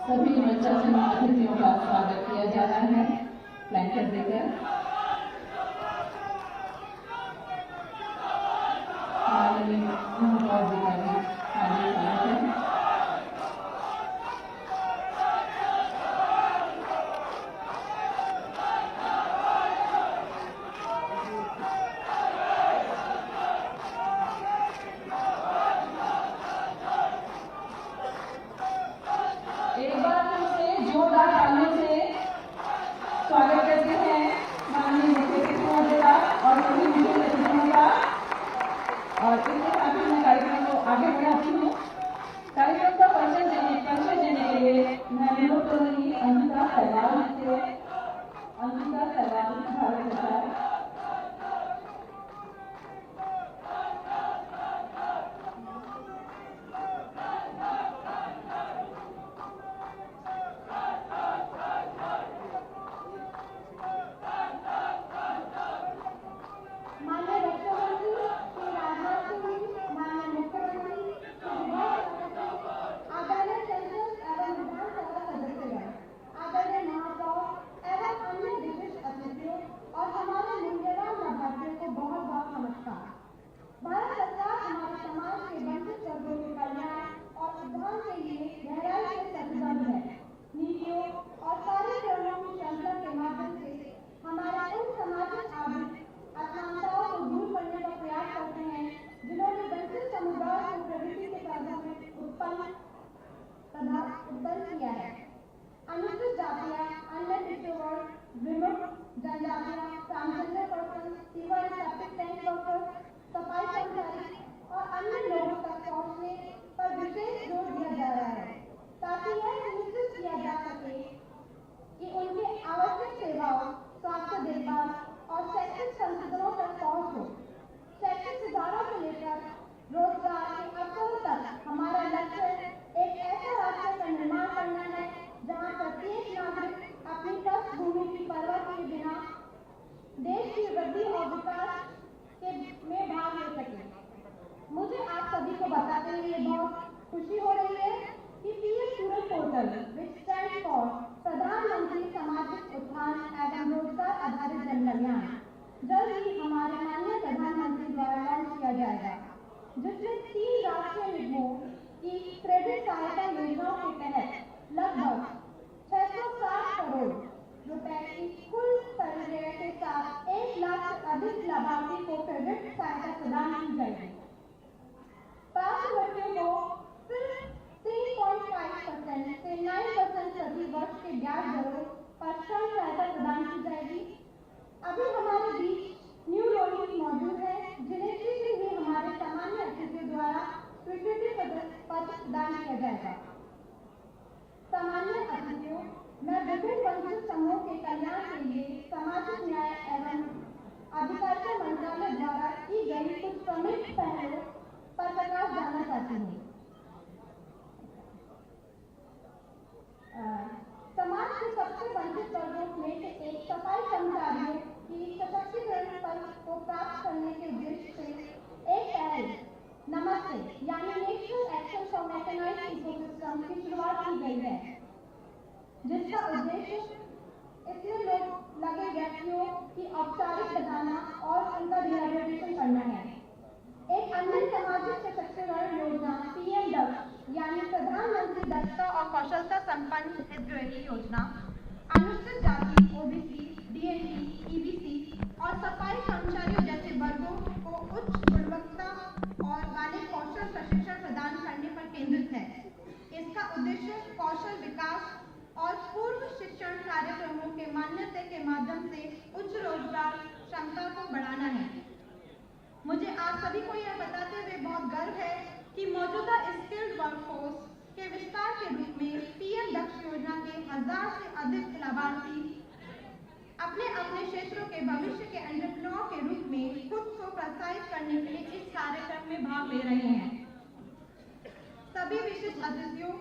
सभी मंचासीन अतिथियों का स्वागत किया जा रहा है ब्लैंकेट देकर। माननीय महापौराधिकारी हार्दिक स्वागत है। एक बार फिर से जोरदार तालियों से स्वागत करते हैं माननीय मुख्य अतिथि महोदय का और सभी विशेष अतिथियों का। और इसके साथ ही मैं कार्यक्रम को आगे बढ़ाती हूँ। कार्यक्रम का परिचय देने के लिए मैं अनुरोध करूंगी अंकिता सहवाल से। अंकिता सहवाल, भारत सरकार। भारत सरकार हमारे समाज के वंचित वर्गों के कल्याण और उद्धार के लिए गहराई से प्रतिबद्ध है। नीतियों और कार्यक्रमों की क्षमता के माध्यम से हमारे उन सामाजिक आर्थिक असमानताओं को दूर करने का प्रयास करते हैं जिन्होंने वंचित समुदाय को प्रगति के साधन में उत्पन्न किया है। अनुसूचित जातियां, अन्य पिछड़े वर्ग, विमुक्त जनजातियां, transgender person, sewer and septic tank workers, सफाई कर्मचारी और अन्य लोगों तक पहुंचने पर विशेष जोर दिया जा रहा है ताकि यह सुनिश्चित किया जा सके कि उनके आवश्यक सेवाओं, स्वास्थ्य देखभाल और शैक्षिक संसाधनों तक पहुंच हो। शैक्षिक सुधारों से लेकर रोजगार के अवसरों तक हमारा लक्ष्य एक ऐसा राष्ट्र का निर्माण करना है जहां प्रत्येक नागरिक अपनी कष्ट भूमि की परवाह किए बिना देश की वृद्धि और विकास में भाग ले सके। मुझे आप सभी को बताते हुए बहुत खुशी हो रही है कि PM Suraj portal which stands for प्रधानमंत्री सामाजिक उत्थान एवं रोजगार आधारित जन कल्याण जल्द ही हमारे माननीय प्रधानमंत्री द्वारा लॉन्च किया जाएगा, जिसमें 3 राष्ट्रीय निगमों की क्रेडिट सहायता योजनाओं के तहत लगभग 660 करोड़ रुपए की कुल परिव्यय के साथ 1 लाख से अधिक लाभार्थी को क्रेडिट सहायता प्रदान की जाएगी। पात्र व्यक्तियों को सिर्फ 3.5% से 9% प्रति वर्ष के ब्याज दरों पर ऋण सहायता प्रदान की जाएगी। अभी हमारे बीच न्यू लोनी मौजूद है जिन्हें शीघ्र ही हमारे सामान्य अतिथियों द्वारा स्वीकृति पत्र प्रदान किया जाएगा। सामान्य अतिथियों, मैं विभिन्न वंचित समूह के कल्याण के लिए सामाजिक न्याय एवं अधिकारिता मंत्रालय द्वारा की गई कुछ प्रमुख पहलों पर प्रकाश डालना चाहती हूँ। समाज के सबसे वंचित वर्गों में से एक सफाई कर्मचारियों की सशक्तिकरण पर को प्राप्त करने के उद्देश्य से एक पहल नमस्ते यानी national action for mechanised ecosystem की शुरुआत की गई है, जिसका उद्देश्य इसमें लगे व्यक्तियों की औपचारिक बनाना और उनका रिहैबिलिटेशन करना है। एक अन्य सामाजिक सशक्तिकरण योजना पीएम दक्ष यानी प्रधानमंत्री दक्षता और कौशलता संपन्न हितग्राही योजना अनुसूचित जाति, ओबीसी, डीएनटी, ईबीसी और सफाई कर्मचारियों जैसे वर्गों को उच्च गुणवत्ता और वाले कौशल प्रशिक्षण प्रदान करने पर केंद्रित है। इसका उद्देश्य कौशल विकास और पूर्व शिक्षण कार्यक्रमों के मान्यता के माध्यम से उच्च रोजगार क्षमता को बढ़ाना है। मुझे आप सभी को यह बताते हुए बहुत गर्व है कि मौजूदा स्किल्ड वर्कफोर्स के विस्तार के रूप में पीएम दक्ष योजना के 1000 से अधिक लाभार्थी अपने अपने क्षेत्रों के भविष्य के एंटरप्रेन्योर के रूप में खुद को प्रोत्साहित करने के लिए इस कार्यक्रम में भाग ले रहे हैं। सभी विशिष्ट अतिथियों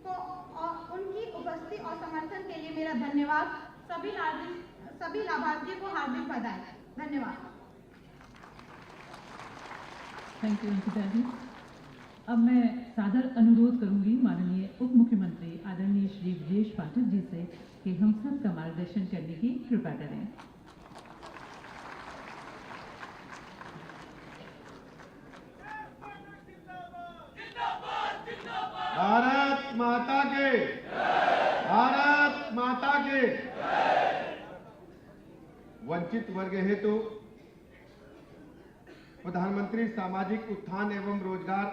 को और उनकी उपस्थिति और समर्थन के लिए मेरा धन्यवाद। सभी लाभार्थियों को हार्दिक बधाई। धन्यवाद। थैंक यू अंकिता जी। अब मैं सादर अनुरोध करूंगी माननीय उप मुख्यमंत्री आदरणीय श्री ब्रजेश पाठक जी से कि हम सब का मार्गदर्शन करने की कृपा करें। भारत माता के, भारत माता के। वंचित वर्ग हेतु प्रधानमंत्री सामाजिक उत्थान एवं रोजगार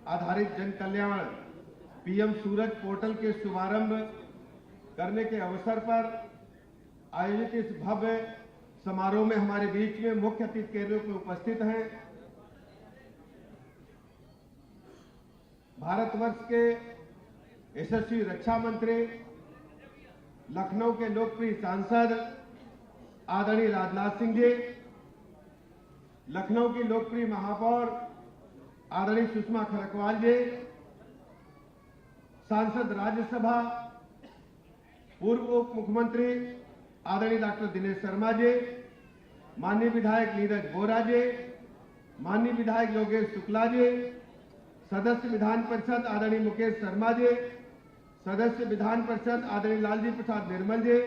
आधारित जन कल्याण पीएम सूरज पोर्टल के शुभारंभ करने के अवसर पर आयोजित इस भव्य समारोह में हमारे बीच में मुख्य अतिथि के रूप में उपस्थित हैं भारतवर्ष के यशस्वी रक्षा मंत्री, लखनऊ के लोकप्रिय सांसद आदरणीय राजनाथ सिंह जी, लखनऊ की लोकप्रिय महापौर आदरणीय सुषमा खरकवाल जी, सांसद राज्यसभा पूर्व उप मुख्यमंत्री आदरणीय डॉक्टर दिनेश शर्मा जी, माननीय विधायक नीरज बोरा जी, माननीय विधायक योगेश शुक्ला जी, सदस्य विधान परिषद आदरणीय मुकेश शर्मा जी, सदस्य विधान परिषद आदरणीय लालजी प्रसाद निर्मल जी,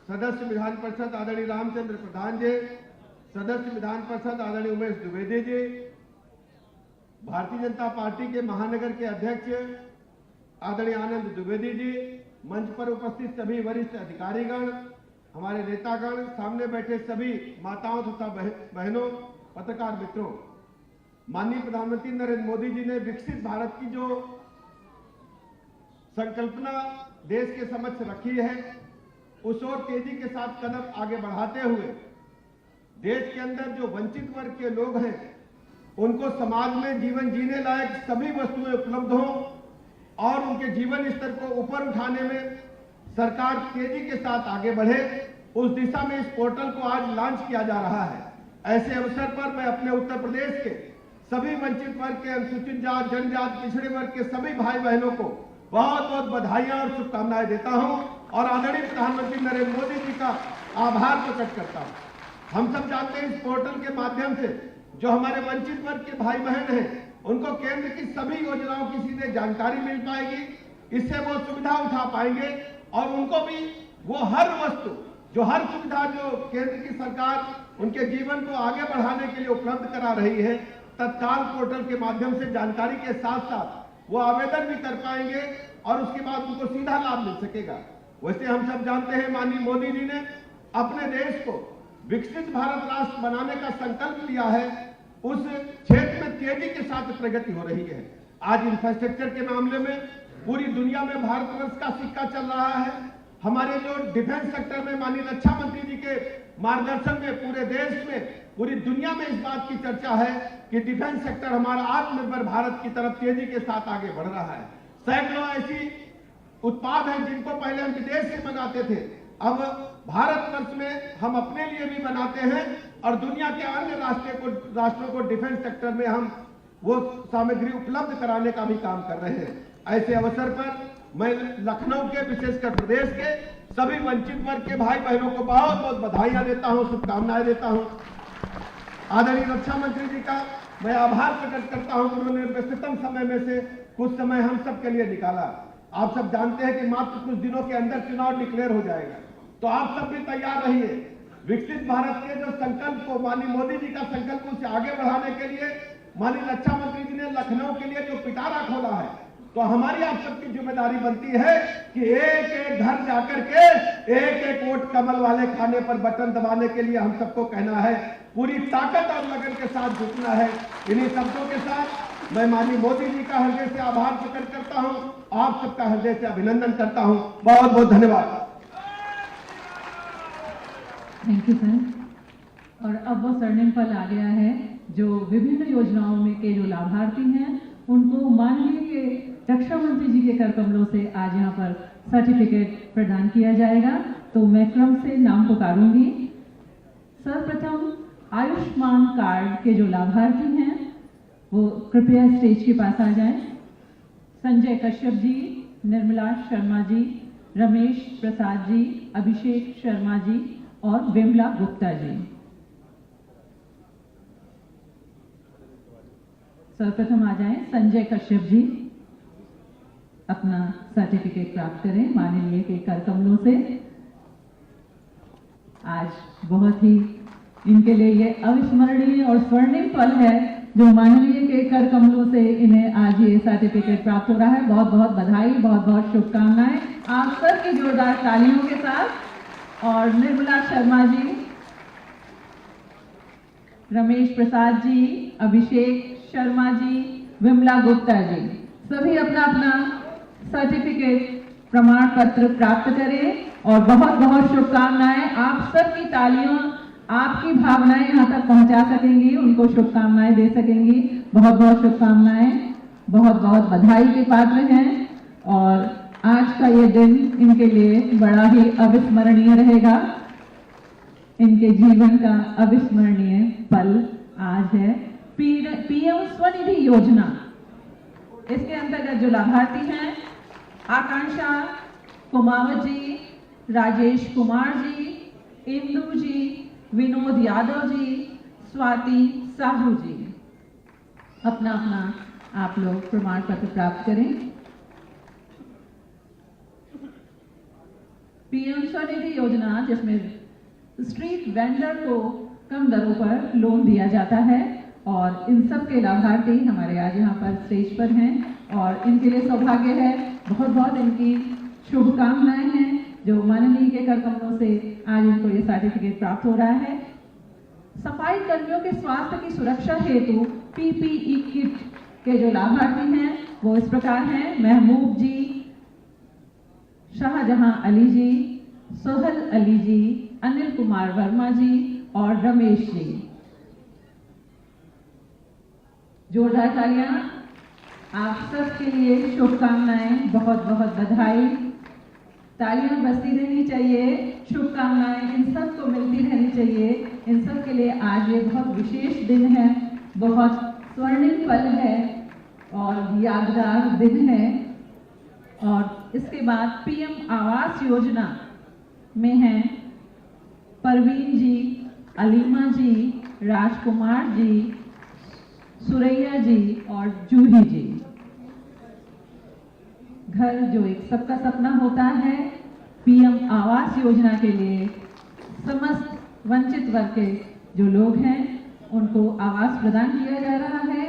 सदस्य विधान परिषद आदरणीय रामचंद्र प्रधान जी, सदस्य विधान परिषद आदरणीय उमेश द्विवेदी जी, भारतीय जनता पार्टी के महानगर के अध्यक्ष आदरणीय आनंद द्विवेदी जी, मंच पर उपस्थित सभी वरिष्ठ अधिकारीगण, हमारे नेतागण, सामने बैठे सभी माताओं तथा बहनों, पत्रकार मित्रों, माननीय प्रधानमंत्री नरेंद्र मोदी जी ने विकसित भारत की जो संकल्पना देश के समक्ष रखी है, उस ओर तेजी के साथ कदम आगे बढ़ाते हुए देश के अंदर जो वंचित वर्ग के लोग हैं उनको समाज में जीवन जीने लायक सभी वस्तुएं उपलब्ध हों और उनके जीवन स्तर को ऊपर उठाने में सरकार तेजी के साथ आगे बढ़े, उस दिशा में इस पोर्टल को आज लॉन्च किया जा रहा है। ऐसे अवसर पर मैं अपने उत्तर प्रदेश के सभी वंचित वर्ग के, अनुसूचित जात, जनजात, पिछड़े वर्ग के सभी भाई बहनों को बहुत बहुत बधाइयां और शुभकामनाएं देता हूं और आदरणीय प्रधानमंत्री नरेंद्र मोदी जी का आभार प्रकट करता हूं। हम सब जानते हैं इस पोर्टल के माध्यम से जो हमारे वंचित वर्ग के भाई बहन हैं उनको केंद्र की सभी योजनाओं की सीधे जानकारी मिल पाएगी, इससे वो सुविधा उठा पाएंगे और उनको भी वो हर वस्तु जो हर सुविधा जो केंद्र की सरकार उनके जीवन को आगे बढ़ाने के लिए उपलब्ध करा रही है, तत्काल पोर्टल के माध्यम से जानकारी के साथ साथ वो आवेदन भी कर पाएंगे और उसके बाद उनको सीधा लाभ मिल सकेगा। वैसे हम सब जानते हैं माननीय मोदी जी ने अपने देश को विकसित भारत राष्ट्र बनाने का संकल्प लिया है, उस क्षेत्र में तेजी के साथ प्रगति हो रही है। आज इंफ्रास्ट्रक्चर के मामले में पूरी दुनिया में भारतवर्ष का सिक्का चल रहा है। हमारे जो डिफेंस सेक्टर में माननीय रक्षा मंत्री जी के मार्गदर्शन में पूरे देश में, पूरी दुनिया में इस बात की चर्चा है कि डिफेंस सेक्टर हमारा आत्मनिर्भर भारत की तरफ तेजी के साथ आगे बढ़ रहा है। सैकड़ों ऐसी उत्पाद हैं जिनको पहले हम विदेश से मंगाते थे, अब भारतवर्ष में हम अपने लिए भी बनाते हैं और दुनिया के अन्य राष्ट्रों को डिफेंस सेक्टर में हम वो सामग्री उपलब्ध कराने का भी काम कर रहे हैं। ऐसे अवसर पर मैं लखनऊ के, विशेषकर प्रदेश के सभी वंचित वर्ग के भाई बहनों को बहुत बहुत बधाइयां देता हूं, शुभकामनाएं देता हूं। आदरणीय रक्षा मंत्री जी का मैं आभार प्रकट करता हूं, उन्होंने व्यस्ततम समय में से कुछ समय हम सब के लिए निकाला। आप सब जानते हैं कि मात्र कुछ दिनों के अंदर चुनाव डिक्लेयर हो जाएगा, तो आप सब भी तैयार रहिए। विकसित भारत के जो संकल्प को माननीय मोदी जी का संकल्प उसे आगे बढ़ाने के लिए माननीय रक्षा मंत्री जी ने लखनऊ के लिए जो पिटारा खोला है, तो हमारी आप सबकी जिम्मेदारी बनती है कि एक एक घर जाकर के एक एक वोट कमल वाले खाने पर बटन दबाने के लिए हम सबको कहना है, पूरी ताकत और लगन के साथ जुटना है। इन्हीं शब्दों के साथ मैं माननीय मोदी जी का हृदय से आभार प्रकट करता हूं, आप सबका हृदय से अभिनंदन करता हूं। बहुत बहुत धन्यवाद। Thank you sir. और अब वो स्वर्णिम पल आ गया है जो विभिन्न योजनाओं में के जो लाभार्थी हैं उनको माननीय रक्षा मंत्री जी के कर कमलों से आज यहाँ पर सर्टिफिकेट प्रदान किया जाएगा। तो मैं क्रम से नाम पुकारूंगी। सर्वप्रथम आयुष्मान कार्ड के जो लाभार्थी हैं वो कृपया स्टेज के पास आ जाएं। संजय कश्यप जी, निर्मला शर्मा जी, रमेश प्रसाद जी, अभिषेक शर्मा जी और विमला गुप्ता जी। सर्वप्रथम आ जाएं संजय कश्यप जी। अपना सर्टिफिकेट प्राप्त करें माननीय के कर कमलों से। आज बहुत ही इनके लिए ये अविस्मरणीय और स्वर्णिम पल है जो माननीय के कर कमलों से इन्हें आज ये सर्टिफिकेट प्राप्त हो रहा है। बहुत बहुत बधाई, बहुत बहुत शुभकामनाएं आप सबकी जोरदार तालियों के साथ। और निर्मला शर्मा जी, रमेश प्रसाद जी, अभिषेक शर्मा जी, विमला गुप्ता जी, सभी अपना अपना सर्टिफिकेट प्रमाण पत्र प्राप्त करें। और बहुत बहुत शुभकामनाएं। आप सबकी तालियों, आपकी भावनाएं यहाँ तक पहुंचा सकेंगी, उनको शुभकामनाएं दे सकेंगी। बहुत बहुत शुभकामनाएं, बहुत बहुत बधाई के पात्र हैं। और आज का ये दिन इनके लिए बड़ा ही अविस्मरणीय रहेगा। इनके जीवन का अविस्मरणीय पल आज है। पीएम स्वनिधि योजना, इसके अंतर्गत जो लाभार्थी हैं आकांक्षा कुमावत जी, राजेश कुमार जी, इंदु जी, विनोद यादव जी, स्वाति साहू जी, अपना अपना आप लोग प्रमाण पत्र प्राप्त करें। पीएम स्वनिधि योजना, जिसमें स्ट्रीट वेंडर को कम दरों पर लोन दिया जाता है और इन सब के लाभार्थी हमारे आज यहाँ पर स्टेज पर हैं और इनके लिए सौभाग्य है। बहुत बहुत इनकी शुभकामनाएं हैं जो माननीय के कर कमलों से आज इनको ये सर्टिफिकेट प्राप्त हो रहा है। सफाई कर्मियों के स्वास्थ्य की सुरक्षा हेतु पीपीई किट के जो लाभार्थी हैं वो इस प्रकार हैं: महमूब जी, शाहजहां अली जी, सोहल अली जी, अनिल कुमार वर्मा जी और रमेश जी। जोरदार तालियां आप सबके लिए, शुभकामनाएं, बहुत बहुत बधाई। तालियां बजती रहनी चाहिए, शुभकामनाएं इन सबको मिलती रहनी चाहिए। इन सब के लिए आज ये बहुत विशेष दिन है, बहुत स्वर्णिम पल है और यादगार दिन है। और इसके बाद पीएम आवास योजना में हैं परवीन जी, अलीमा जी, राजकुमार जी, सुरैया जी और जूही जी। घर जो एक सबका सपना होता है, पीएम आवास योजना के लिए समस्त वंचित वर्ग के जो लोग हैं उनको आवास प्रदान किया जा रहा है।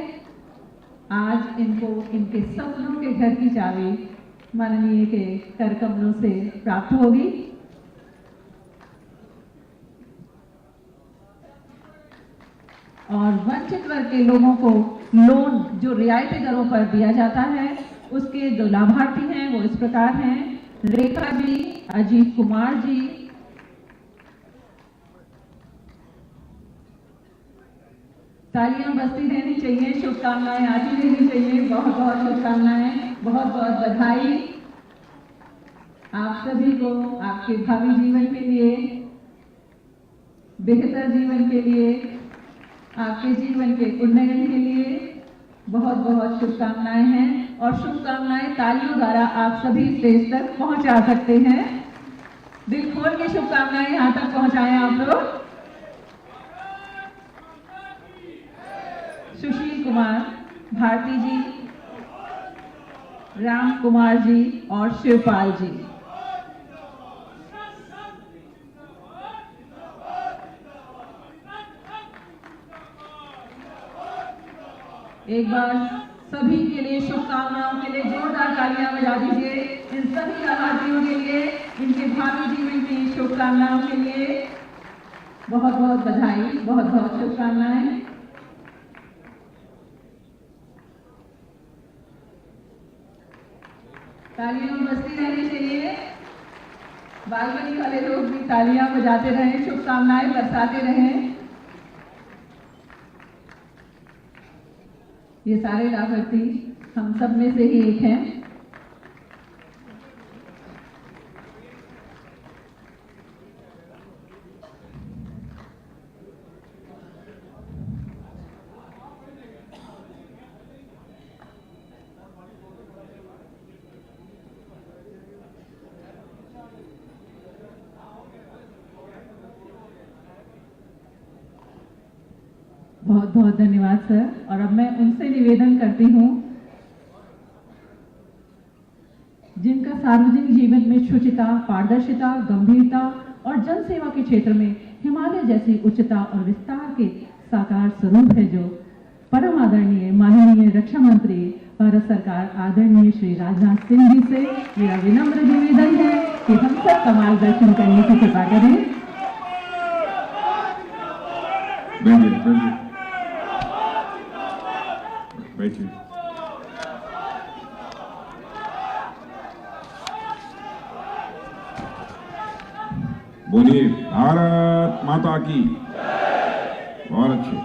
आज इनको इनके सपनों के घर की चाबी माननीय के कर कमलों से प्राप्त होगी। और वंचित वर्ग के लोगों को लोन जो रियायती दरों पर दिया जाता है उसके जो लाभार्थी हैं वो इस प्रकार हैं: रेखा जी, अजीत कुमार जी, तालियां बजती रहनी चाहिए, शुभकामनाएं आती रहनी चाहिए। बहुत बहुत शुभकामनाएं, बहुत बहुत बधाई आप सभी को आपके भावी जीवन के लिए, बेहतर जीवन के लिए, आपके जीवन के उन्नयन के लिए बहुत बहुत शुभकामनाएं हैं। और शुभकामनाएं तालियों द्वारा आप सभी स्टेज तक पहुंचा सकते हैं। दिल खोल के शुभकामनाएं यहां तक पहुंचाएं आप लोग। सुशील कुमार, भारती जी, राम कुमार जी और शिवपाल जी। एक बार सभी के लिए शुभकामनाओं के लिए जोरदार तालियां बजा दीजिए। इन सभी लाभार्थियों के लिए, इनके भावी जीवन की शुभकामनाओं के लिए बहुत बहुत बधाई, बहुत बहुत शुभकामनाएं। तालियां बजती रहनी चाहिए। बालकनी वाले लोग भी तालियां बजाते रहें, शुभकामनाएं बरसाते रहें। ये सारे लाभार्थी हम सब में से ही एक हैं। बहुत बहुत धन्यवाद सर। और अब मैं उनसे निवेदन करती हूँ जिनका सार्वजनिक जीवन में शुचिता, पारदर्शिता, गंभीरता और जन सेवा के क्षेत्र में हिमालय जैसी उच्चता और विस्तार के साकार स्वरूप है, जो परम आदरणीय माननीय रक्षा मंत्री भारत सरकार आदरणीय श्री राजनाथ सिंह जी से मेरा विनम्र निवेदन है कि हम सब का मार्गदर्शन करने की कृपा करें। बैठिए। बोलिए भारत माता की। बहुत अच्छे।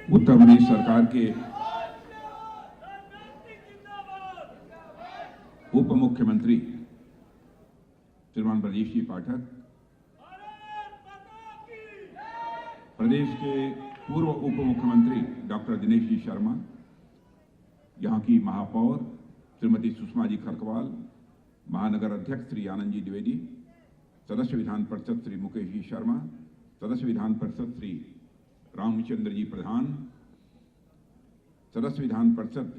उत्तर प्रदेश सरकार के उप मुख्यमंत्री श्रीमान ब्रजेश जी पाठक, प्रदेश के पूर्व उप मुख्यमंत्री डॉक्टर दिनेश जी शर्मा, यहां की महापौर श्रीमती सुषमा जी खरकवाल, महानगर अध्यक्ष श्री आनंद जी द्विवेदी, सदस्य विधान परिषद श्री मुकेश जी शर्मा, सदस्य विधान परिषद श्री रामचंद्र जी प्रधान, सदस्य विधान परिषद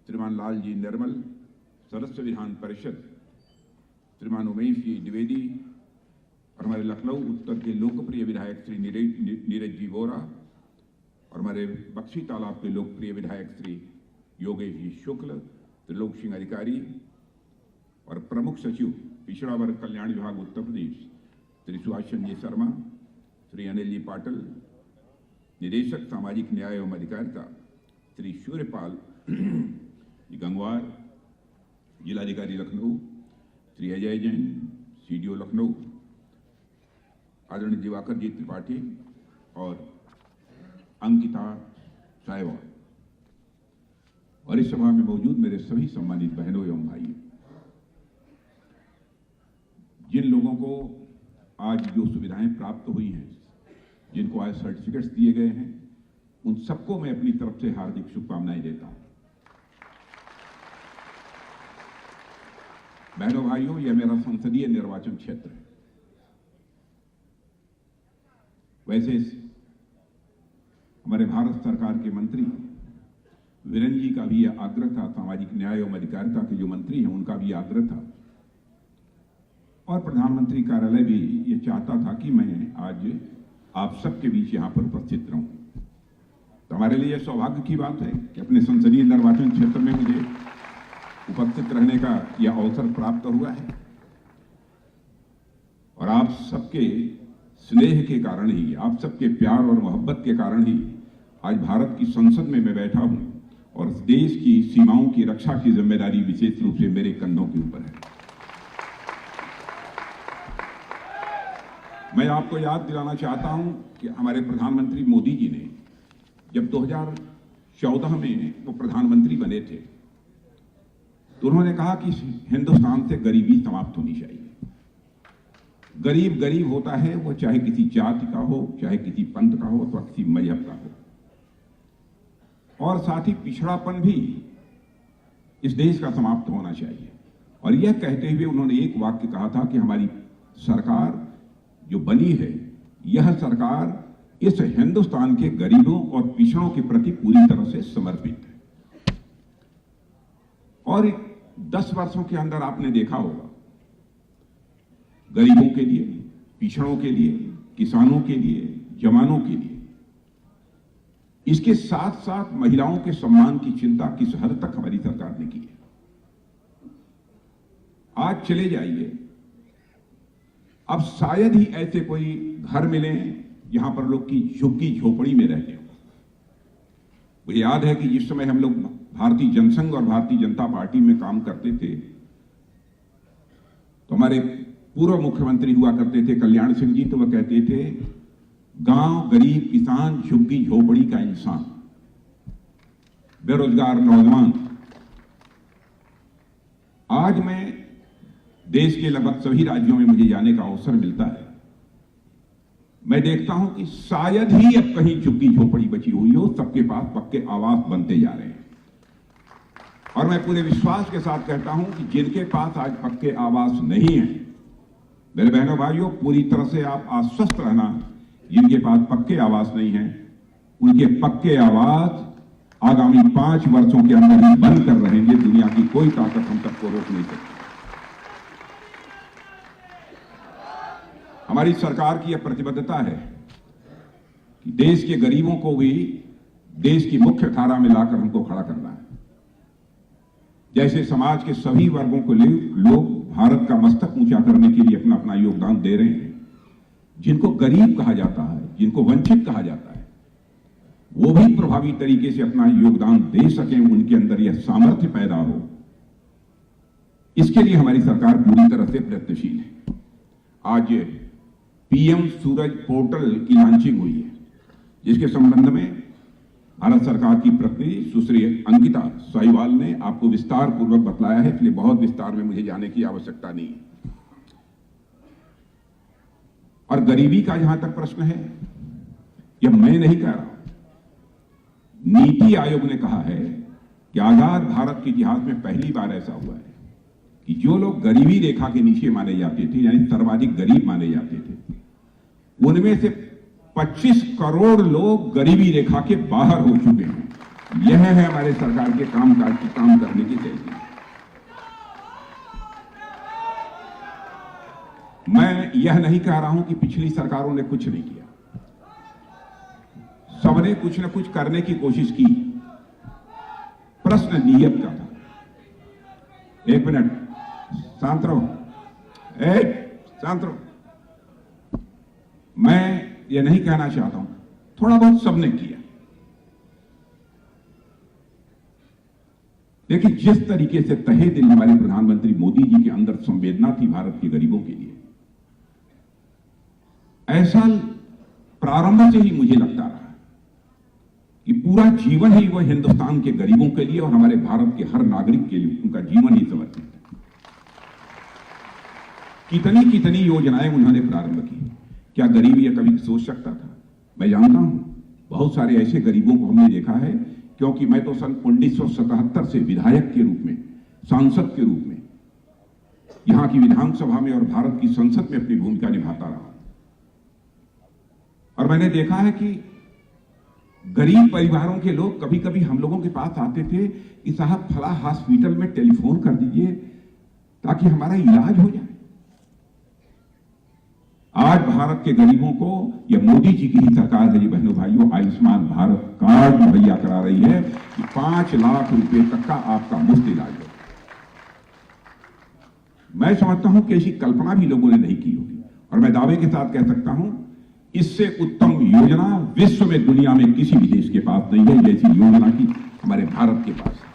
श्रीमान लाल जी निर्मल, सदस्य विधान परिषद श्रीमान उमेश जी द्विवेदी और हमारे लखनऊ उत्तर के लोकप्रिय विधायक श्री नीरज जी वोरा और हमारे बख्शी तालाब के लोकप्रिय विधायक श्री योगेश जी शुक्ल, त्रिलोक सिंह अधिकारी और प्रमुख सचिव पिछड़ा वर्ग कल्याण विभाग उत्तर प्रदेश श्री सुभाष चंद्र शर्मा, श्री अनिल जी पाटिल, निदेशक सामाजिक न्याय एवं अधिकारिता श्री सूर्यपाल जी गंगवार, जिलाधिकारी लखनऊ श्री अजय जैन, सीडीओ लखनऊ आदरणीय दिवाकर जी त्रिपाठी और अंकिता सायवाल और इस सभा में मौजूद मेरे सभी सम्मानित बहनों एवं भाइयों, जिन लोगों को आज जो सुविधाएं प्राप्त हुई हैं, जिनको आज सर्टिफिकेट्स दिए गए हैं, उन सबको मैं अपनी तरफ से हार्दिक शुभकामनाएं देता हूं। बहनों भाइयों, यह मेरा संसदीय निर्वाचन क्षेत्र है। वैसे हमारे भारत सरकार के मंत्री वीरेंद्र जी का भी यह आग्रह था, सामाजिक न्याय एवं अधिकारिता के जो मंत्री हैं उनका भी आग्रह था और प्रधानमंत्री कार्यालय भी ये चाहता था कि मैं आज आप सबके बीच यहां पर उपस्थित रहूं। तो हमारे लिए यह सौभाग्य की बात है कि अपने संसदीय निर्वाचन क्षेत्र में मुझे उपस्थित रहने का यह अवसर प्राप्त हुआ है और आप सबके स्नेह के कारण ही, आप सबके प्यार और मोहब्बत के कारण ही आज भारत की संसद में मैं बैठा हूं और देश की सीमाओं की रक्षा की जिम्मेदारी विशेष रूप से मेरे कंधों के ऊपर है। मैं आपको याद दिलाना चाहता हूं कि हमारे प्रधानमंत्री मोदी जी ने जब 2014 में वो प्रधानमंत्री बने थे तो उन्होंने कहा कि हिंदुस्तान से गरीबी समाप्त होनी चाहिए। गरीब गरीब होता है, वो चाहे किसी जाति का हो, चाहे किसी पंथ का हो अथवा किसी मजहब का हो, और साथ ही पिछड़ापन भी इस देश का समाप्त होना चाहिए। और यह कहते हुए उन्होंने एक वाक्य कहा था कि हमारी सरकार जो बनी है, यह सरकार इस हिंदुस्तान के गरीबों और पिछड़ों के प्रति पूरी तरह से समर्पित है। और 10 वर्षों के अंदर आपने देखा होगा, गरीबों के लिए, पिछड़ों के लिए, किसानों के लिए, जवानों के लिए, इसके साथ साथ महिलाओं के सम्मान की चिंता किस हद तक हमारी सरकार ने की है। आज चले जाइए, अब शायद ही ऐसे कोई घर मिले जहां पर लोग की झुग्गी झोपड़ी में रहते हो। मुझे याद है कि जिस समय हम लोग भारतीय जनसंघ और भारतीय जनता पार्टी में काम करते थे तो हमारे पूर्व मुख्यमंत्री हुआ करते थे कल्याण सिंह जी, तो वह कहते थे गांव गरीब किसान झुग्गी झोपड़ी का इंसान, बेरोजगार नौजवान। आज मैं देश के लगभग सभी राज्यों में मुझे जाने का अवसर मिलता है, मैं देखता हूं कि शायद ही अब कहीं झुग्गी झोपड़ी बची हुई हो, सबके पास पक्के आवास बनते जा रहे हैं। और मैं पूरे विश्वास के साथ कहता हूं कि जिनके पास आज पक्के आवास नहीं है, मेरे बहनों भाइयों, पूरी तरह से आप आश्वस्त रहना, जिनके पास पक्के आवास नहीं है, उनके पक्के आवास आगामी 5 वर्षों के अंदर ही बंद कर रहेंगे। दुनिया की कोई ताकत हम सबको रोक नहीं सकती। हमारी सरकार की यह प्रतिबद्धता है कि देश के गरीबों को भी देश की मुख्य धारा में लाकर हमको खड़ा करना है। जैसे समाज के सभी वर्गों को लोग भारत का मस्तक ऊंचा करने के लिए अपना अपना योगदान दे रहे हैं। जिनको गरीब कहा जाता है, जिनको वंचित कहा जाता है, वो भी प्रभावी तरीके से अपना योगदान दे सकें, उनके अंदर यह सामर्थ्य पैदा हो, इसके लिए हमारी सरकार पूरी तरह से प्रयत्नशील है। आज पीएम सूरज पोर्टल की लॉन्चिंग हुई है, जिसके संबंध में भारत सरकार की प्रतिनिधि सुश्री अंकिता साहिवाल ने आपको विस्तार पूर्वक बतलाया है, इसलिए बहुत विस्तार में मुझे जाने की आवश्यकता नहीं है। और गरीबी का जहां तक प्रश्न है, यह मैं नहीं कह रहा, नीति आयोग ने कहा है कि आजाद भारत के इतिहास में पहली बार ऐसा हुआ है कि जो लोग गरीबी रेखा के नीचे माने जाते थे, यानी सर्वाधिक गरीब माने जाते थे, उनमें से 25 करोड़ लोग गरीबी रेखा के बाहर हो चुके हैं। यह है हमारे सरकार के कामकाज की काम करने की शैली। मैं यह नहीं कह रहा हूं कि पिछली सरकारों ने कुछ नहीं किया, सबने कुछ न कुछ करने की कोशिश की। प्रश्न नियत का था। 1 मिनट, शांत रहो, शांत रहो। मैं यह नहीं कहना चाहता हूं, थोड़ा बहुत सबने किया। देखिए, जिस तरीके से तहे दिल हमारे प्रधानमंत्री मोदी जी के अंदर संवेदना थी भारत के गरीबों के लिए, ऐसा प्रारंभ से ही मुझे लगता रहा कि पूरा जीवन ही वह हिंदुस्तान के गरीबों के लिए और हमारे भारत के हर नागरिक के लिए उनका जीवन ही समर्पित है। कितनी कितनी योजनाएं उन्होंने प्रारंभ की। क्या गरीब यह कभी सोच सकता था? मैं जानता हूं बहुत सारे ऐसे गरीबों को हमने देखा है, क्योंकि मैं तो सन 1977 से विधायक के रूप में, सांसद के रूप में यहां की विधानसभा में और भारत की संसद में अपनी भूमिका निभाता रहा। और मैंने देखा है कि गरीब परिवारों के लोग कभी कभी हम लोगों के पास आते थे कि साहब फला हॉस्पिटल में टेलीफोन कर दीजिए ताकि हमारा इलाज हो जाए। आज भारत के गरीबों को यह मोदी जी की ही सरकार है जी बहनों भाइयों, आयुष्मान भारत कार्ड मुहैया करा रही है कि 5 लाख रुपए तक का आपका मुफ्त इलाज हो। मैं समझता हूं कि ऐसी कल्पना भी लोगों ने नहीं की होगी, और मैं दावे के साथ कह सकता हूं इससे उत्तम योजना विश्व में, दुनिया में किसी भी देश के पास नहीं है जैसी योजना की हमारे भारत के पास है।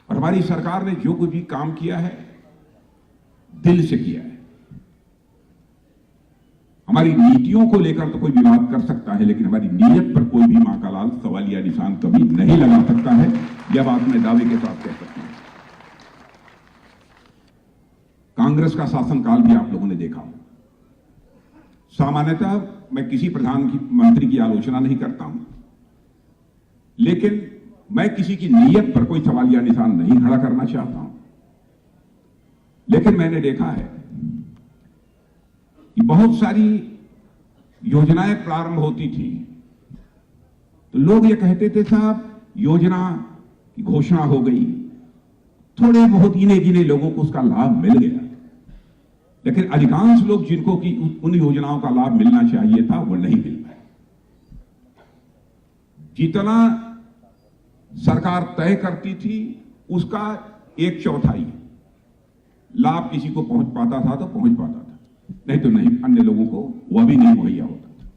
और हमारी सरकार ने जो कुछ भी काम किया है दिल से किया है। हमारी नीतियों को लेकर तो कोई विवाद कर सकता है, लेकिन हमारी नीयत पर कोई भी मां का लाल सवालिया निशान कभी नहीं लगा सकता है। यह बात मैं दावे के साथ कह सकता हूं। कांग्रेस का शासनकाल भी आप लोगों ने देखा हो। सामान्यतः मैं किसी प्रधानमंत्री की आलोचना नहीं करता हूं, लेकिन मैं किसी की नीयत पर कोई सवालिया निशान नहीं खड़ा करना चाहता हूं। लेकिन मैंने देखा है कि बहुत सारी योजनाएं प्रारंभ होती थी तो लोग ये कहते थे साहब योजना की घोषणा हो गई, थोड़े बहुत गिने गिने लोगों को उसका लाभ मिल गया, लेकिन अधिकांश लोग जिनको कि उन योजनाओं का लाभ मिलना चाहिए था वो नहीं मिल पाए। जितना सरकार तय करती थी उसका 1/4 लाभ किसी को पहुंच पाता था तो पहुंच पाता था, नहीं तो नहीं, अन्य लोगों को वह भी नहीं मुहैया होता था।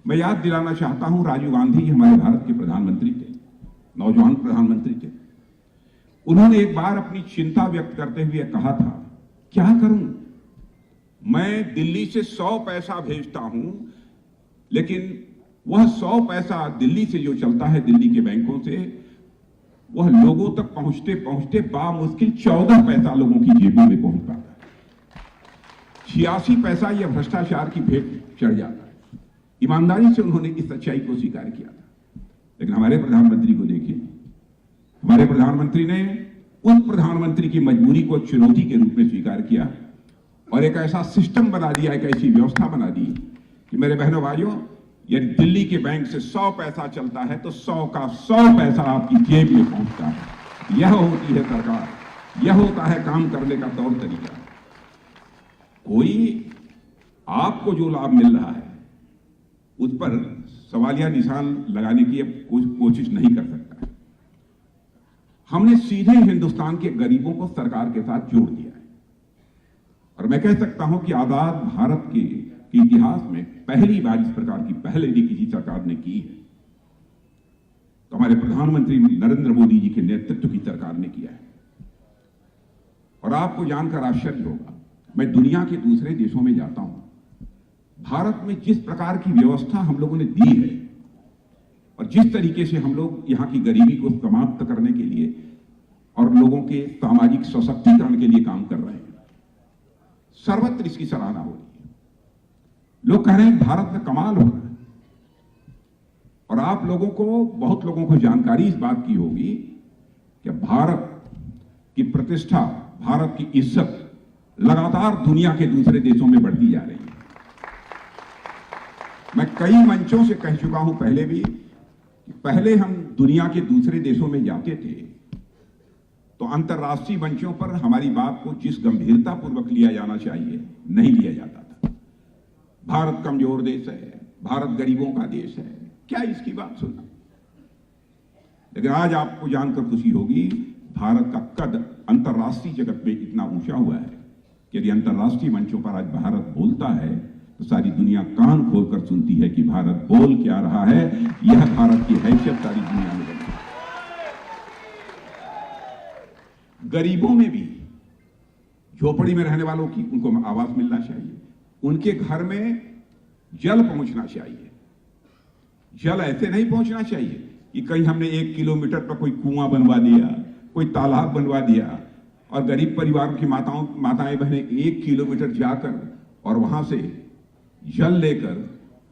मैं याद दिलाना चाहता हूं, राजीव गांधी हमारे भारत के प्रधानमंत्री थे, नौजवान प्रधानमंत्री थे। उन्होंने एक बार अपनी चिंता व्यक्त करते हुए कहा था, क्या करूं, मैं दिल्ली से 100 पैसा भेजता हूं, लेकिन वह 100 पैसा दिल्ली से जो चलता है दिल्ली के बैंकों से, वह लोगों तक पहुंचते पहुंचते बामुश्किल 14 पैसा लोगों की जेबों में पहुंच पाता है। 86 पैसा यह भ्रष्टाचार की भेंट चढ़ जाता है। ईमानदारी से उन्होंने इस सच्चाई को स्वीकार किया था। लेकिन हमारे प्रधानमंत्री को देखिए, हमारे प्रधानमंत्री ने उन प्रधानमंत्री की मजबूरी को चुनौती के रूप में स्वीकार किया और एक ऐसा सिस्टम बना दिया, एक ऐसी व्यवस्था बना दी कि मेरे बहनों भाइयों, यदि दिल्ली के बैंक से 100 पैसा चलता है तो 100 का 100 पैसा आपकी जेब में पहुंचता है। यह होती है सरकार, यह होता है काम करने का तौर तरीका। कोई आपको जो लाभ मिल रहा है उस पर सवालिया निशान लगाने की अब कोशिश नहीं कर सकता। हमने सीधे हिंदुस्तान के गरीबों को सरकार के साथ जोड़ दिया है और मैं कह सकता हूं कि आजाद भारत के इतिहास में पहली बार इस प्रकार की पहल यदि किसी सरकार ने की है तो हमारे प्रधानमंत्री नरेंद्र मोदी जी के नेतृत्व की सरकार ने किया है। और आपको जानकर आश्चर्य होगा, मैं दुनिया के दूसरे देशों में जाता हूं, भारत में जिस प्रकार की व्यवस्था हम लोगों ने दी है और जिस तरीके से हम लोग यहां की गरीबी को समाप्त करने के लिए और लोगों के सामाजिक सशक्तिकरण के लिए काम कर रहे हैं, सर्वत्र इसकी सराहना हो रही है। लोग कह रहे हैं भारत में कमाल हो रहा है और आप लोगों को, बहुत लोगों को जानकारी इस बात की होगी कि भारत की प्रतिष्ठा, भारत की इज्जत लगातार दुनिया के दूसरे देशों में बढ़ती जा रही है। मैं कई मंचों से कह चुका हूं पहले भी कि पहले हम दुनिया के दूसरे देशों में जाते थे तो अंतर्राष्ट्रीय मंचों पर हमारी बात को जिस गंभीरता पूर्वक लिया जाना चाहिए नहीं लिया जाता था। भारत कमजोर देश है, भारत गरीबों का देश है, क्या इसकी बात सुनना। लेकिन आज आपको जानकर खुशी होगी, भारत का कद अंतर्राष्ट्रीय जगत में इतना ऊंचा हुआ है कि यदि अंतर्राष्ट्रीय मंचों पर आज भारत बोलता है तो सारी दुनिया कान खोलकर सुनती है कि भारत बोल क्या रहा है। यह भारत की हैसियत सारी दुनिया में बनी। गरीबों में भी, झोपड़ी में रहने वालों की, उनको आवास मिलना चाहिए, उनके घर में जल पहुंचना चाहिए। जल ऐसे नहीं पहुंचना चाहिए कि कहीं हमने 1 किलोमीटर पर कोई कुआं बनवा दिया, कोई तालाब बनवा दिया और गरीब परिवारों की माताएं बहनें 1 किलोमीटर जाकर और वहां से जल लेकर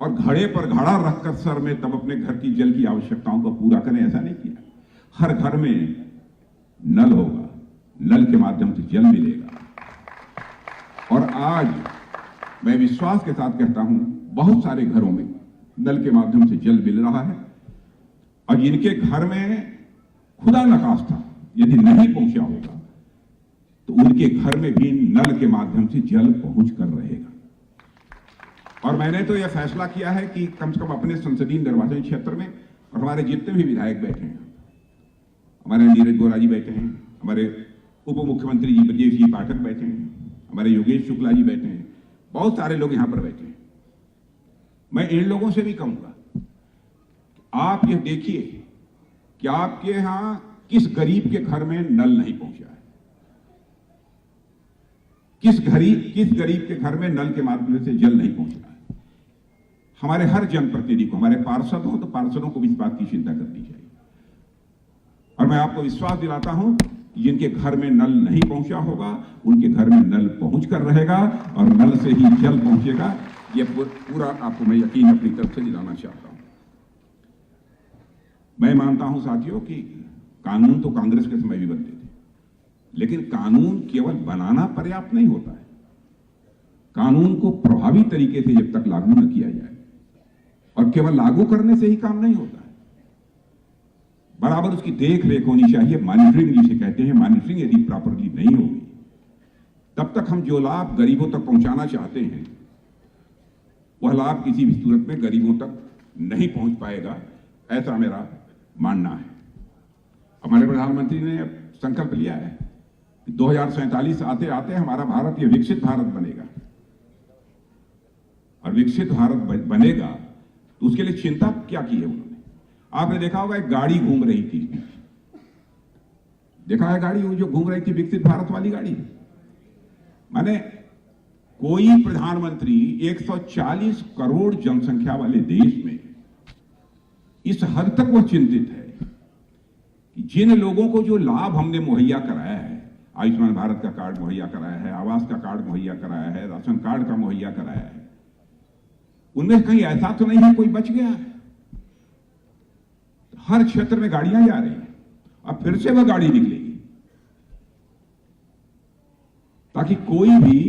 और घड़े पर घड़ा रखकर सर में तब अपने घर की जल की आवश्यकताओं को पूरा करें, ऐसा नहीं किया। हर घर में नल होगा, नल के माध्यम से जल मिलेगा। और आज मैं विश्वास के साथ कहता हूं, बहुत सारे घरों में नल के माध्यम से जल मिल रहा है और जिनके घर में खुदा नखास्ता यदि नहीं पहुंचा होगा तो उनके घर में भी नल के माध्यम से जल पहुंच कर रहेगा। और मैंने तो यह फैसला किया है कि कम से कम अपने संसदीय निर्वाचन क्षेत्र में, और हमारे जितने भी विधायक बैठे हैं, हमारे नीरज गोरा जी बैठे हैं, हमारे उप मुख्यमंत्री जी ब्रजेश जी पाठक बैठे हैं, हमारे योगेश शुक्ला जी बैठे हैं, बहुत सारे लोग यहां पर बैठे हैं। मैं इन लोगों से भी कहूंगा, आप यह देखिए कि आपके यहां किस गरीब के घर में नल नहीं पहुंचा है, किस गरीब के घर में नल के माध्यम से जल नहीं पहुंचा है। हमारे हर जनप्रतिनिधि को, हमारे पार्षद हो तो पार्षदों को भी इस बात की चिंता करनी चाहिए। और मैं आपको विश्वास दिलाता हूं, जिनके घर में नल नहीं पहुंचा होगा उनके घर में नल पहुंच कर रहेगा और नल से ही जल पहुंचेगा। यह पूरा आपको मैं यकीन अपनी तरफ से दिलाना चाहता हूं। मैं मानता हूं साथियों कि कानून तो कांग्रेस के समय भी बनते थे, लेकिन कानून केवल बनाना पर्याप्त नहीं होता है। कानून को प्रभावी तरीके से जब तक लागू न किया जाए, और केवल लागू करने से ही काम नहीं होता है, बराबर उसकी देख रेख होनी चाहिए, मॉनिटरिंग जिसे कहते हैं। मॉनिटरिंग यदि प्रॉपरली नहीं होगी तब तक हम जो लाभ गरीबों तक पहुंचाना चाहते हैं वह लाभ किसी भी सूरत में गरीबों तक नहीं पहुंच पाएगा, ऐसा मेरा मानना है। हमारे प्रधानमंत्री ने संकल्प लिया है कि 2047 आते आते हमारा भारत ये विकसित भारत बनेगा, और विकसित भारत बनेगा तो उसके लिए चिंता क्या की है उन्होंने। आपने देखा होगा एक गाड़ी घूम रही थी, देखा है गाड़ी जो घूम रही थी, विकसित भारत वाली गाड़ी। माने कोई प्रधानमंत्री 140 करोड़ जनसंख्या वाले देश में इस हद तक वो चिंतित है कि जिन लोगों को जो लाभ हमने मुहैया कराया है, आयुष्मान भारत का कार्ड मुहैया कराया है, आवास का कार्ड मुहैया कराया है, राशन कार्ड का मुहैया कराया है, उनमें कहीं ऐसा तो नहीं है कोई बच गया है। हर क्षेत्र में गाड़ियां जा रही हैं, अब फिर से वह गाड़ी निकलेगी ताकि कोई भी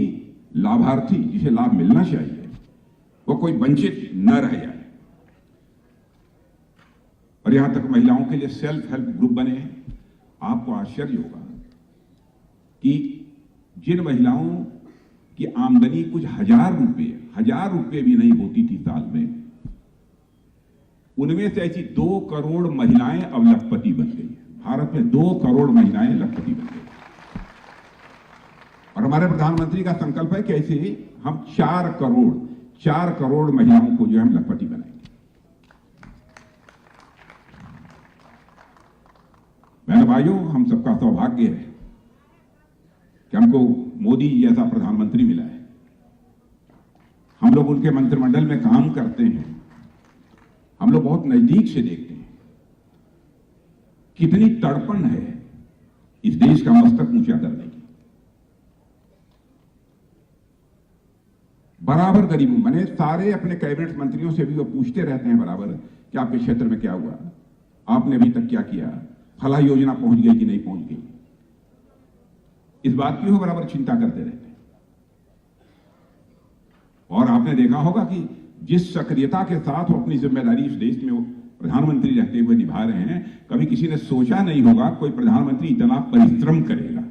लाभार्थी जिसे लाभ मिलना चाहिए वो कोई वंचित न रह जाए। और यहां तक महिलाओं के लिए सेल्फ हेल्प ग्रुप बने हैं। आपको आश्चर्य होगा कि जिन महिलाओं की आमदनी कुछ हजार रुपए भी नहीं होती थी साल में, उनमें से ऐसी 2 करोड़ महिलाएं अब लखपति बन गई। भारत में 2 करोड़ महिलाएं लखपति बन गई। और हमारे प्रधानमंत्री का संकल्प है कि ऐसे हम 4 करोड़ महिलाओं को जो हम लखपति बनाएंगे। बहनों भाइयों, हम सबका सौभाग्य है कि हमको मोदी जी जैसा प्रधानमंत्री मिला है। हम लोग उनके मंत्रिमंडल में काम करते हैं, हम लोग बहुत नजदीक से देखते हैं कितनी तड़पण है इस देश का मस्तक ऊंचा करने की। बराबर गरीबों मैंने सारे अपने कैबिनेट मंत्रियों से भी वो पूछते रहते हैं बराबर कि आपके क्षेत्र में क्या हुआ, आपने अभी तक क्या किया, फला योजना पहुंच गई कि नहीं पहुंच गई। इस बात की वो बराबर चिंता करते रहते हैं। और आपने देखा होगा कि जिस सक्रियता के साथ वो अपनी जिम्मेदारी इस देश में प्रधानमंत्री रहते हुए निभा रहे हैं, कभी किसी ने सोचा नहीं होगा कोई प्रधानमंत्री इतना परिश्रम करेगा।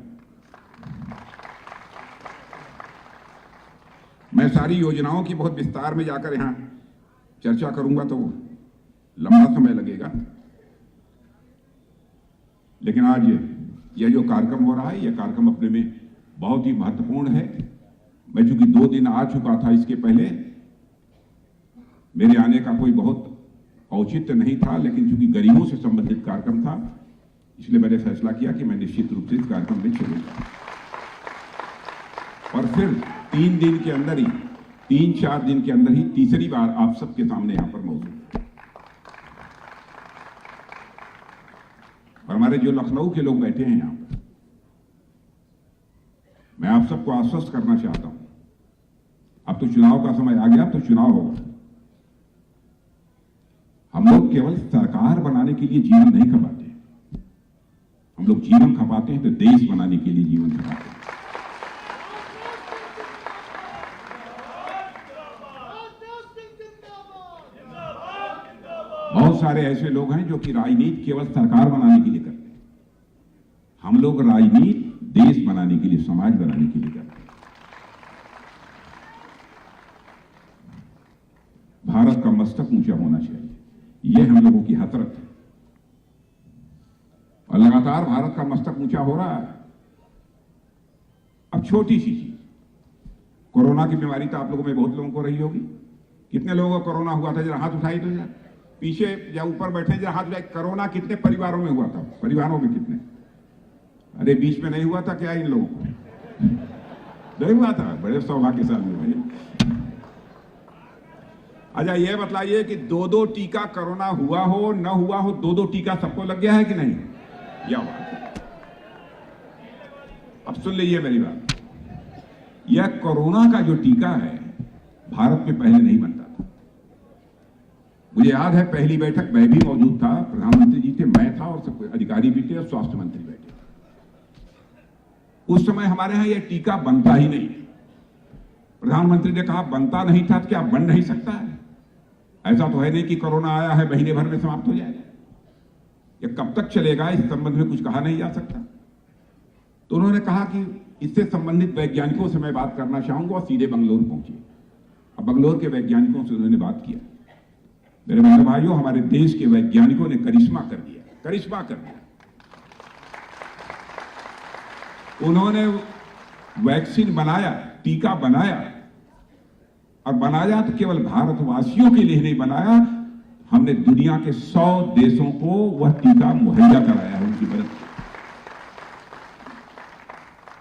मैं सारी योजनाओं की बहुत विस्तार में जाकर यहां चर्चा करूंगा तो लंबा समय लगेगा, लेकिन आज यह जो कार्यक्रम हो रहा है, यह कार्यक्रम अपने में बहुत ही महत्वपूर्ण है। मैं चूंकि 2 दिन आ चुका था, इसके पहले मेरे आने का कोई बहुत औचित्य नहीं था, लेकिन चूंकि गरीबों से संबंधित कार्यक्रम था, इसलिए मैंने फैसला किया कि मैं निश्चित रूप से इस कार्यक्रम में चलूंगा। और फिर 3 दिन के अंदर ही, 3-4 दिन के अंदर ही तीसरी बार आप सबके सामने यहां पर मौजूद। और हमारे जो लखनऊ के लोग बैठे हैं यहां पर, मैं आप सबको आश्वस्त करना चाहता हूं, अब तो चुनाव का समय आ गया, अब तो चुनाव होगा। हम लोग केवल सरकार बनाने के लिए जीवन नहीं खपाते, हम लोग जीवन खपाते हैं तो देश बनाने के लिए जीवन खपाते हैं। बहुत सारे ऐसे लोग हैं जो कि राजनीति केवल सरकार बनाने के लिए करते हैं, हम लोग राजनीति देश बनाने के लिए, समाज बनाने के लिए करते हैं। भारत का मस्तक ऊंचा होना चाहिए, यह हम लोगों की हसरत है। और लगातार भारत का मस्तक ऊंचा हो रहा है। अब छोटी सी चीज, कोरोना की बीमारी तो आप लोगों में बहुत लोगों को रही होगी। कितने लोगों को कोरोना हुआ था? जरा हाथ उठाई तो जरा, पीछे या ऊपर बैठे जरा हाथ उठाई। कोरोना कितने परिवारों में हुआ था? परिवारों में कितने? अरे बीच में नहीं हुआ था क्या इन लोगों को? नहीं हुआ था? बड़े सौभाग्यशाली भाई। अच्छा ये बतलाइए कि 2-2 टीका कोरोना हुआ हो न हुआ हो, 2-2 टीका सबको लग गया है कि नहीं? क्या बात है। अब सुन लीजिए मेरी बात, यह कोरोना का जो टीका है भारत में पहले नहीं बनता था। मुझे याद है पहली बैठक मैं भी मौजूद था, प्रधानमंत्री जी थे, मैं था और सब अधिकारी भी थे और स्वास्थ्य मंत्री बैठे। उस समय हमारे यहां यह टीका बनता ही नहीं। प्रधानमंत्री ने कहा बनता नहीं था तो क्या बन नहीं सकता है? ऐसा तो है नहीं कि कोरोना आया है महीने भर में समाप्त हो जाएगा। यह कब तक चलेगा इस संबंध में कुछ कहा नहीं जा सकता। तो उन्होंने कहा कि इससे संबंधित वैज्ञानिकों से मैं बात करना चाहूंगा और सीधे बंगलोर पहुंचे। अब बंगलोर के वैज्ञानिकों से उन्होंने बात किया। मेरे बहनों भाइयों, हमारे देश के वैज्ञानिकों ने करिश्मा कर दिया, करिश्मा कर दिया। उन्होंने वैक्सीन बनाया, टीका बनाया, और बनाया तो केवल भारतवासियों के लिए नहीं बनाया, हमने दुनिया के 100 देशों को वह टीका मुहैया कराया है। उनकी मदद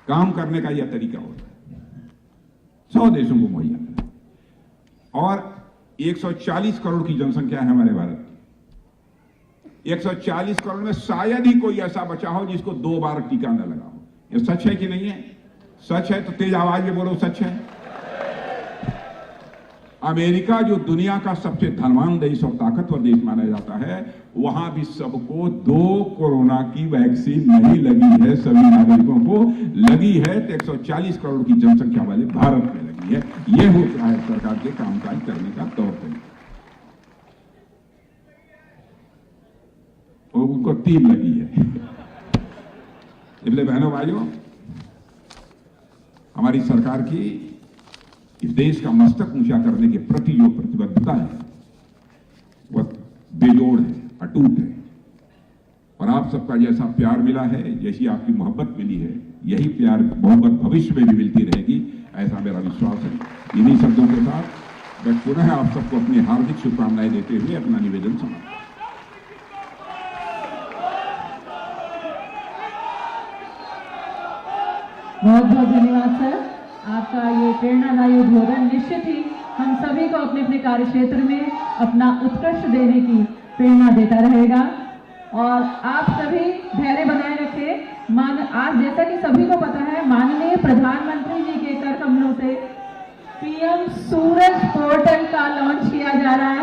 काम करने का यह तरीका होता है, 100 देशों को मुहैया कराया। और 140 करोड़ की जनसंख्या है हमारे भारत की। 140 करोड़ में शायद ही कोई ऐसा बचा हो जिसको 2 बार टीका न लगा हो। यह सच है कि नहीं है? सच है तो तेज आवाज में बोलो, सच है। अमेरिका जो दुनिया का सबसे धनवान देश और ताकतवर देश माना जाता है, वहां भी सबको 2 कोरोना की वैक्सीन नहीं लगी है, सभी नागरिकों को लगी है। तो 140 करोड़ की जनसंख्या वाले भारत में लगी है। यह होता है सरकार के कामकाज करने का तौर तरीका। उनको 3 लगी है। इसलिए बहनों भाइयों, हमारी सरकार की इस देश का मस्तक ऊंचा करने के प्रति जो प्रतिबद्धता है वह बेजोड़ है, अटूट है। और आप सबका जैसा प्यार मिला है, जैसी आपकी मोहब्बत मिली है, यही प्यार मोहब्बत भविष्य में भी मिलती रहेगी, ऐसा मेरा विश्वास है। इन्हीं शब्दों के साथ मैं पुनः आप सबको अपनी हार्दिक शुभकामनाएं देते हुए अपना निवेदन समाप्त। बहुत बहुत धन्यवाद सर, आपका ये प्रेरणादायी उद्बोधन निश्चित ही हम सभी को अपने अपने कार्यक्षेत्र में अपना उत्कृष्ट देने की प्रेरणा देता रहेगा। और आप सभी धैर्य बनाए रखें। आज जैसा कि सभी को पता है, माननीय प्रधानमंत्री जी के कर कमलों से पीएम सूरज पोर्टल का लॉन्च किया जा रहा है।